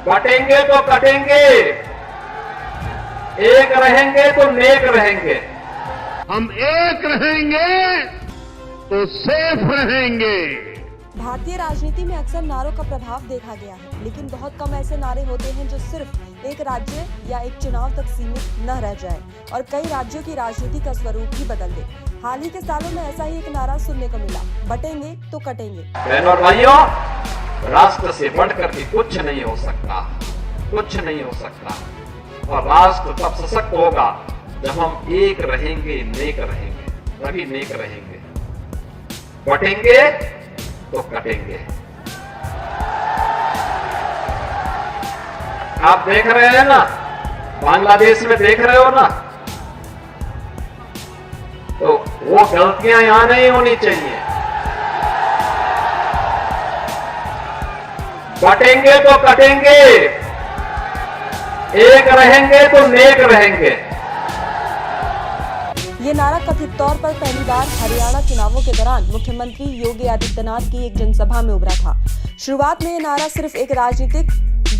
बटेंगे तो कटेंगे, एक रहेंगे तो नेक रहेंगे। हम एक रहेंगे तो सेफ रहेंगे। भारतीय राजनीति में अक्सर नारों का प्रभाव देखा गया है, लेकिन बहुत कम ऐसे नारे होते हैं जो सिर्फ एक राज्य या एक चुनाव तक सीमित न रह जाए और कई राज्यों की राजनीति का स्वरूप ही बदल दे। हाल ही के सालों में ऐसा ही एक नारा सुनने को मिला, बटेंगे तो कटेंगे। बहनों और भाइयों, राष्ट्र से बढ़कर के कुछ नहीं हो सकता, कुछ नहीं हो सकता। और राष्ट्र तब सशक्त होगा जब हम एक रहेंगे, नेक रहेंगे, तभी नेक रहेंगे। बटेंगे तो कटेंगे। आप देख रहे हैं ना, बांग्लादेश में देख रहे हो ना, तो वो गलतियां यहां नहीं होनी चाहिए। बटेंगे तो कटेंगे, एक रहेंगे तो नेक रहेंगे। ये नारा कथित तौर पर पहली बार हरियाणा चुनावों के दौरान मुख्यमंत्री योगी आदित्यनाथ की एक जनसभा में उभरा था। शुरुआत में ये नारा सिर्फ एक राजनीतिक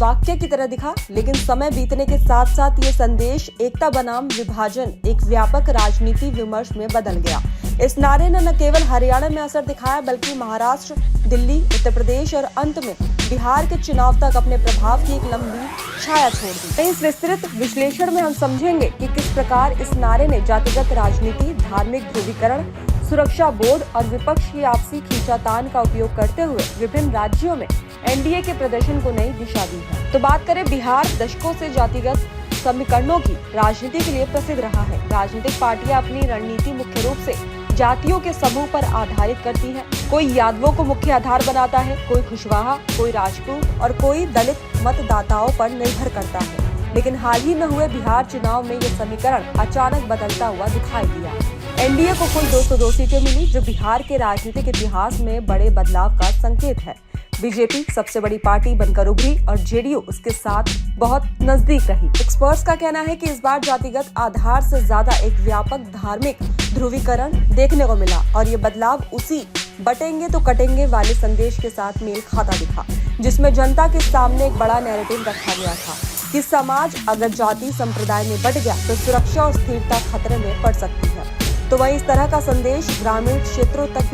वाक्य की तरह दिखा, लेकिन समय बीतने के साथ साथ ये संदेश एकता बनाम विभाजन एक व्यापक राजनीति विमर्श में बदल गया। इस नारे ने न केवल हरियाणा में असर दिखाया, बल्कि महाराष्ट्र, दिल्ली, उत्तर प्रदेश और अंत में बिहार के चुनाव तक अपने प्रभाव की एक लंबी छाया छोड़ दी। इस विस्तृत विश्लेषण में हम समझेंगे कि किस प्रकार इस नारे ने जातिगत राजनीति, धार्मिक ध्रुवीकरण, सुरक्षा बोर्ड और विपक्ष की आपसी खींचातान का उपयोग करते हुए विभिन्न राज्यों में एनडीए के प्रदर्शन को नई दिशा दी है। तो बात करें बिहार, दशकों से जातिगत समीकरणों की राजनीति के लिए प्रसिद्ध रहा है। राजनीतिक पार्टियां अपनी रणनीति मुख्य रूप से जातियों के समूह पर आधारित करती है। कोई यादवों को मुख्य आधार बनाता है, कोई कुशवाहा, कोई राजपूत और कोई दलित मतदाताओं पर निर्भर करता है। लेकिन हाल ही में हुए बिहार चुनाव में ये समीकरण अचानक बदलता हुआ दिखाई दिया। एनडीए को कुल 202 सीटें मिली, जो बिहार के राजनीतिक इतिहास में बड़े बदलाव का संकेत है। बीजेपी सबसे बड़ी पार्टी बनकर उभरी और जेडीयू उसके साथ बहुत नजदीक रही। एक्सपर्ट्स का कहना है कि इस बार जातिगत आधार से ज्यादा एक व्यापक धार्मिक ध्रुवीकरण देखने को मिला और ये बदलाव उसी बटेंगे तो कटेंगे वाले संदेश के साथ मेल खाता दिखा, जिसमें जनता के सामने एक बड़ा नैरेटिव रखा गया था कि समाज अगर जाति संप्रदाय में बट गया तो सुरक्षा और स्थिरता खतरे में पड़ सकती है। तो वहीं इस तरह का संदेश ग्रामीण क्षेत्रों तक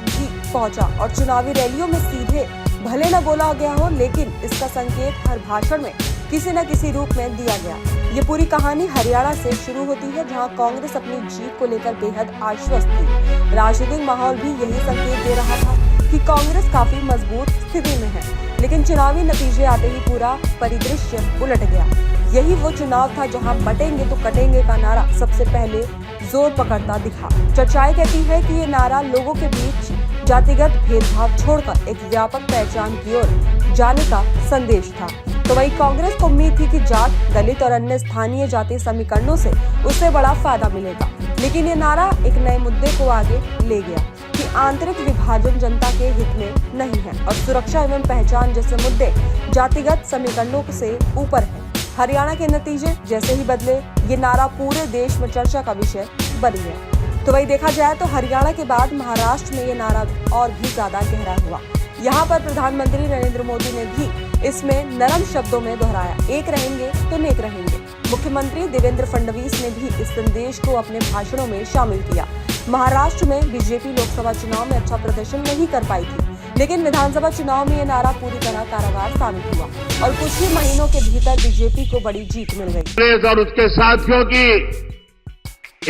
भी पहुंचा और चुनावी रैलियों में सीधे भले न बोला गया हो, लेकिन इसका संकेत हर भाषण में किसी न किसी रूप में दिया गया। ये पूरी कहानी हरियाणा से शुरू होती है, जहां कांग्रेस अपनी जीत को लेकर बेहद आश्वस्त थी। राजनीतिक माहौल भी यही संकेत दे रहा था कि कांग्रेस काफी मजबूत स्थिति में है, लेकिन चुनावी नतीजे आते ही पूरा परिदृश्य उलट गया। यही वो चुनाव था जहां बटेंगे तो कटेंगे का नारा सबसे पहले जोर पकड़ता दिखा। चर्चाएं कहती है कि ये नारा लोगों के बीच जातिगत भेदभाव छोड़कर एक व्यापक पहचान की ओर जाने का संदेश था। तो वही कांग्रेस को उम्मीद थी कि जाट, दलित और अन्य स्थानीय जाति समीकरणों से उसे बड़ा फायदा मिलेगा, लेकिन ये नारा एक नए मुद्दे को आगे ले गया कि आंतरिक विभाजन जनता के हित में नहीं है और सुरक्षा एवं पहचान जैसे मुद्दे जातिगत समीकरणों से ऊपर है। हरियाणा के नतीजे जैसे ही बदले, ये नारा पूरे देश में चर्चा का विषय बन गया। तो वही देखा जाए तो हरियाणा के बाद महाराष्ट्र में ये नारा और भी ज्यादा गहरा हुआ। यहाँ पर प्रधानमंत्री नरेंद्र मोदी ने भी इसमें नरम शब्दों में दोहराया, एक रहेंगे तो नेक रहेंगे। मुख्यमंत्री देवेंद्र फडणवीस ने भी इस संदेश को अपने भाषणों में शामिल किया। महाराष्ट्र में बीजेपी लोकसभा चुनाव में अच्छा प्रदर्शन नहीं कर पाई थी, लेकिन विधानसभा चुनाव में ये नारा पूरी तरह कारगर साबित हुआ और कुछ ही महीनों के भीतर बीजेपी को बड़ी जीत मिल गई। कांग्रेस और उसके साथियों की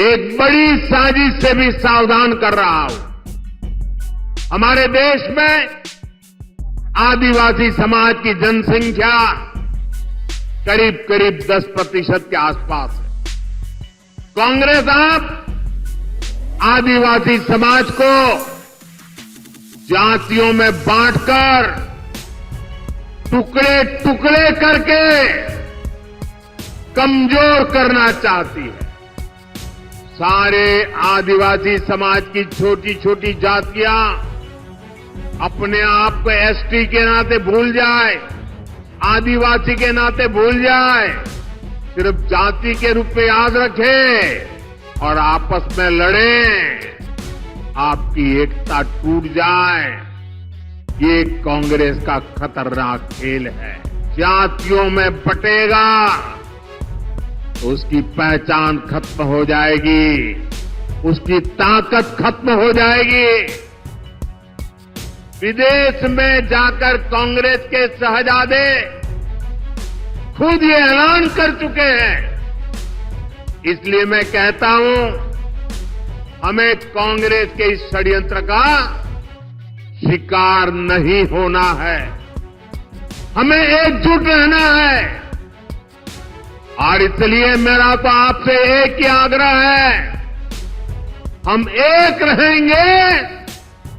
एक बड़ी साजिश से भी सावधान कर रहा हूं। हमारे देश में आदिवासी समाज की जनसंख्या करीब करीब 10% के आसपास है। कांग्रेस आप आदिवासी समाज को जातियों में बांटकर, टुकड़े टुकड़े करके कमजोर करना चाहती है। सारे आदिवासी समाज की छोटी छोटी जातियां अपने आप को एसटी के नाते भूल जाए, आदिवासी के नाते भूल जाए, सिर्फ जाति के रूप में याद रखें और आपस में लड़ें, आपकी एकता टूट जाए, ये कांग्रेस का खतरनाक खेल है। जातियों में बटेगा तो उसकी पहचान खत्म हो जाएगी, उसकी ताकत खत्म हो जाएगी। विदेश में जाकर कांग्रेस के शहजादे खुद ये ऐलान कर चुके हैं। इसलिए मैं कहता हूं, हमें कांग्रेस के इस षड्यंत्र का शिकार नहीं होना है, हमें एकजुट रहना है। और इसलिए मेरा तो आपसे एक ही आग्रह है, हम एक रहेंगे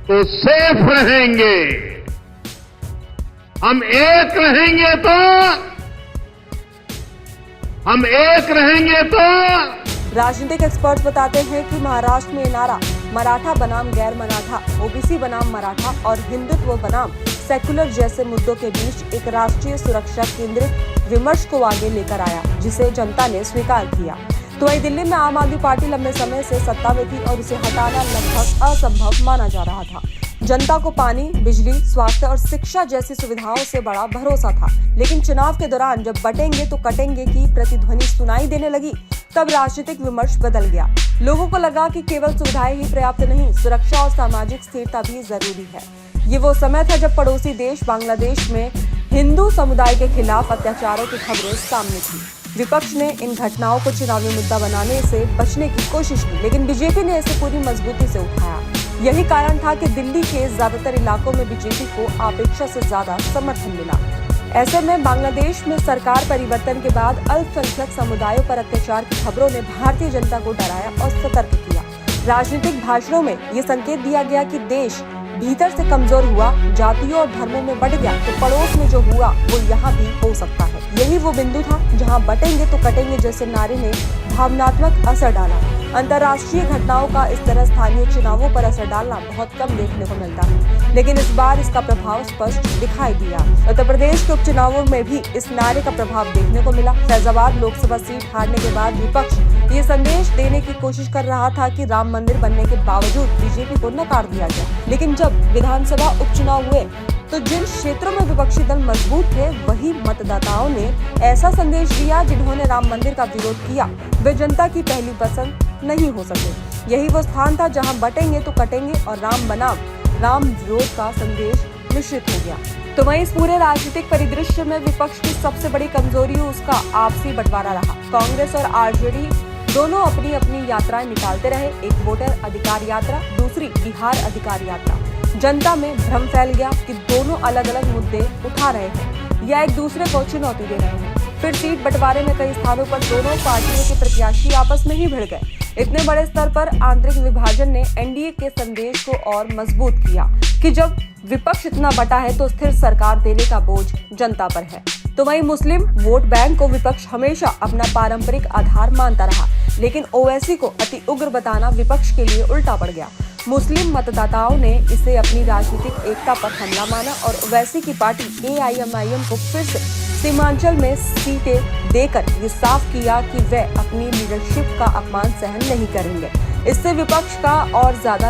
तो सेफ रहेंगे, हम एक रहेंगे तो राजनीतिक एक्सपर्ट्स बताते हैं कि महाराष्ट्र में नारा मराठा बनाम गैर मराठा, ओबीसी बनाम मराठा और हिंदुत्व बनाम सेकुलर जैसे मुद्दों के बीच एक राष्ट्रीय सुरक्षा केंद्रित विमर्श को आगे लेकर आया, जिसे जनता ने स्वीकार किया। तो वही दिल्ली में आम आदमी पार्टी लंबे समय से सत्ता में थी और उसे हटाना लगभग असंभव माना जा रहा था। जनता को पानी, बिजली, स्वास्थ्य और शिक्षा जैसी सुविधाओं से बड़ा भरोसा था, लेकिन चुनाव के दौरान जब बटेंगे तो कटेंगे की प्रतिध्वनि सुनाई देने लगी, तब राजनीतिक विमर्श बदल गया। लोगों को लगा कि केवल सुविधाएं ही पर्याप्त नहीं, सुरक्षा और सामाजिक स्थिरता भी जरूरी है। ये वो समय था जब पड़ोसी देश बांग्लादेश में हिंदू समुदाय के खिलाफ अत्याचारों की खबरें सामने थी। विपक्ष ने इन घटनाओं को चुनावी मुद्दा बनाने से बचने की कोशिश की, लेकिन बीजेपी ने इसे पूरी मजबूती से उठाया। यही कारण था कि दिल्ली के ज्यादातर इलाकों में बीजेपी को अपेक्षा से ज्यादा समर्थन मिला। ऐसे में बांग्लादेश में सरकार परिवर्तन के बाद अल्पसंख्यक समुदायों पर अत्याचार की खबरों ने भारतीय जनता को डराया और सतर्क किया। राजनीतिक भाषणों में ये संकेत दिया गया कि देश भीतर से कमजोर हुआ, जातियों और धर्मों में बढ़ गया तो पड़ोस में जो हुआ वो यहाँ भी हो सकता है। यही वो बिंदु था जहाँ बटेंगे तो कटेंगे जैसे नारे ने भावनात्मक असर डाला। अंतर्राष्ट्रीय घटनाओं का इस तरह स्थानीय चुनावों पर असर डालना बहुत कम देखने को मिलता है, लेकिन इस बार इसका प्रभाव स्पष्ट दिखाई दिया। उत्तर प्रदेश के उपचुनावों में भी इस नारे का प्रभाव देखने को मिला। फैजाबाद लोकसभा सीट हारने के बाद विपक्ष ये संदेश देने की कोशिश कर रहा था कि राम मंदिर बनने के बावजूद बीजेपी को नकार दिया गया, लेकिन जब विधानसभा उपचुनाव हुए तो जिन क्षेत्रों में विपक्षी दल मजबूत थे, वही मतदाताओं ने ऐसा संदेश दिया जिन्होंने राम मंदिर का विरोध किया वे जनता की पहली पसंद नहीं हो सके। यही वो स्थान था जहां बटेंगे तो कटेंगे और राम बनाम राम विरोध का संदेश मिश्रित हो गया। तो वहीं इस पूरे राजनीतिक परिदृश्य में विपक्ष की सबसे बड़ी कमजोरी उसका आपसी बंटवारा रहा। कांग्रेस और आरजेडी दोनों अपनी अपनी यात्राएं निकालते रहे, एक वोटर अधिकार यात्रा, दूसरी बिहार अधिकार यात्रा। जनता में भ्रम फैल गया कि दोनों अलग अलग मुद्दे उठा रहे हैं या एक दूसरे को चुनौती दे रहे हैं। फिर सीट बंटवारे में कई स्थानों पर दोनों पार्टियों के प्रत्याशी आपस में ही भिड़ गए। इतने बड़े स्तर पर आंतरिक विभाजन ने एनडीए के संदेश को और मजबूत किया कि जब विपक्ष इतना बटा है तो स्थिर सरकार देने का बोझ जनता पर है। तो वहीं मुस्लिम वोट बैंक को विपक्ष हमेशा अपना पारंपरिक आधार मानता रहा, लेकिन ओवैसी को अति उग्र बताना विपक्ष के लिए उल्टा पड़ गया। मुस्लिम मतदाताओं ने इसे अपनी राजनीतिक एकता पर हमला माना और ओवैसी की पार्टी AIMIM को फिर से सीमांचल में सीटें देकर ये साफ किया कि वे अपनी लीडरशिप का अपमान सहन नहीं करेंगे। इससे विपक्ष का और ज्यादा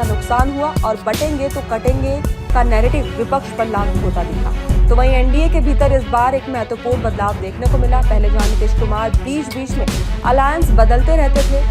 नुकसान हुआ और बटेंगे तो कटेंगे का नैरेटिव विपक्ष पर लागू होता दिखा। तो वहीं एनडीए के भीतर इस बार एक महत्वपूर्ण बदलाव देखने को मिला। पहले जहां नीतीश कुमार बीच में अलायंस बदलते रहते थे,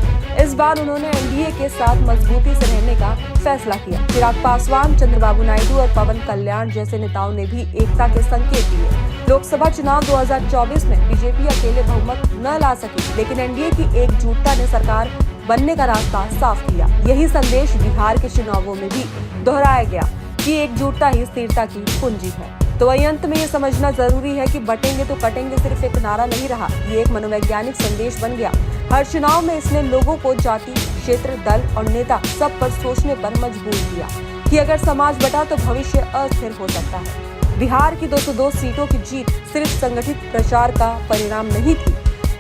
इस बार उन्होंने एनडीए के साथ मजबूती से रहने का फैसला किया। चिराग पासवान, चंद्रबाबू नायडू और पवन कल्याण जैसे नेताओं ने भी एकता के संकेत दिए। लोकसभा चुनाव 2024 में बीजेपी अकेले बहुमत न ला सकी, लेकिन एनडीए की एकजुटता ने सरकार बनने का रास्ता साफ किया। यही संदेश बिहार के चुनावों में भी दोहराया गया कि एकजुटता ही स्थिरता की कुंजी है। तो वही अंत में ये समझना जरूरी है कि बटेंगे तो कटेंगे सिर्फ एक नारा नहीं रहा, ये एक मनोवैज्ञानिक संदेश बन गया। हर चुनाव में इसने लोगों को जाति, क्षेत्र, दल और नेता सब पर सोचने पर मजबूर किया कि अगर समाज बटा तो भविष्य अस्थिर हो सकता है। बिहार की 202 सीटों की जीत सिर्फ संगठित प्रचार का परिणाम नहीं थी,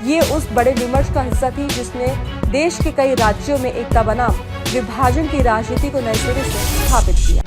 ये उस बड़े विमर्श का हिस्सा थी जिसने देश के कई राज्यों में एकता बनाम विभाजन की राजनीति को नए सिरे से स्थापित किया।